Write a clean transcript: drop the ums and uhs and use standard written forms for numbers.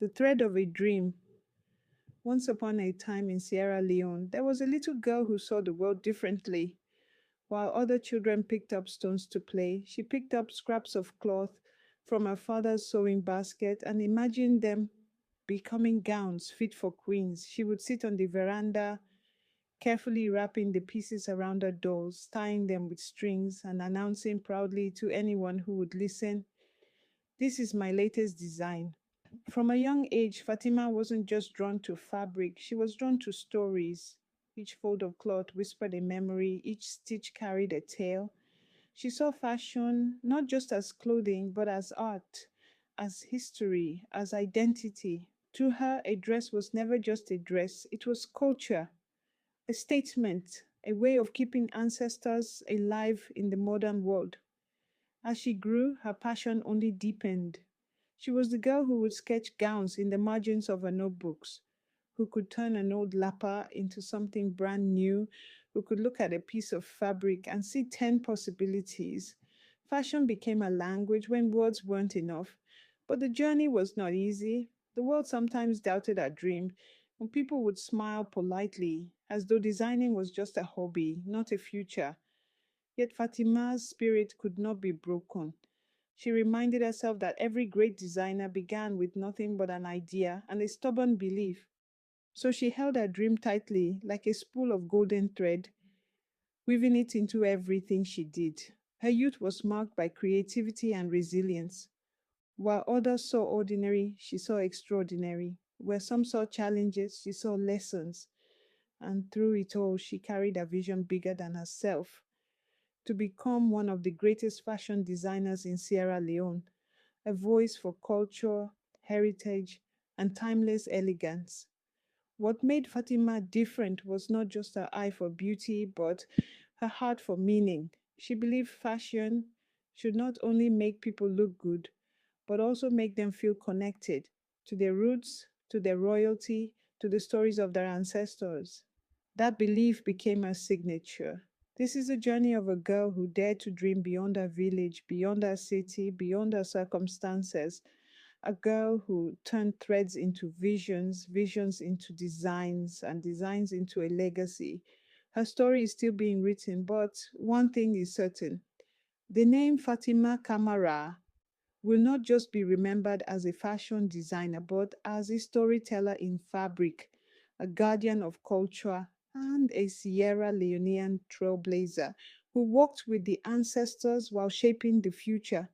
The thread of a dream. Once upon a time in Sierra Leone, there was a little girl who saw the world differently. While other children picked up stones to play, she picked up scraps of cloth from her father's sewing basket and imagined them becoming gowns fit for queens. She would sit on the veranda, carefully wrapping the pieces around her dolls, tying them with strings, and announcing proudly to anyone who would listen, "This is my latest design." From a young age, Fatima wasn't just drawn to fabric, she was drawn to stories. Each fold of cloth whispered a memory, each stitch carried a tale. She saw fashion not just as clothing, but as art, as history, as identity. To her, a dress was never just a dress, it was culture, a statement, a way of keeping ancestors alive in the modern world. As she grew, her passion only deepened. She was the girl who would sketch gowns in the margins of her notebooks, who could turn an old lapper into something brand new, who could look at a piece of fabric and see 10 possibilities. Fashion became a language when words weren't enough. But the journey was not easy. The world sometimes doubted our dream, and people would smile politely, as though designing was just a hobby, not a future. Yet Fatima's spirit could not be broken. She reminded herself that every great designer began with nothing but an idea and a stubborn belief. So she held her dream tightly, like a spool of golden thread, weaving it into everything she did. Her youth was marked by creativity and resilience. While others saw ordinary, she saw extraordinary. Where some saw challenges, she saw lessons. And through it all, she carried a vision bigger than herself, to become one of the greatest fashion designers in Sierra Leone, a voice for culture, heritage, and timeless elegance. What made Fatima different was not just her eye for beauty, but her heart for meaning. She believed fashion should not only make people look good, but also make them feel connected to their roots, to their royalty, to the stories of their ancestors. That belief became her signature. This is a journey of a girl who dared to dream beyond her village, beyond her city, beyond her circumstances. A girl who turned threads into visions, visions into designs, and designs into a legacy. Her story is still being written, but one thing is certain: the name Fatima Kamara will not just be remembered as a fashion designer, but as a storyteller in fabric, a guardian of culture, and a Sierra Leonean trailblazer who walked with the ancestors while shaping the future.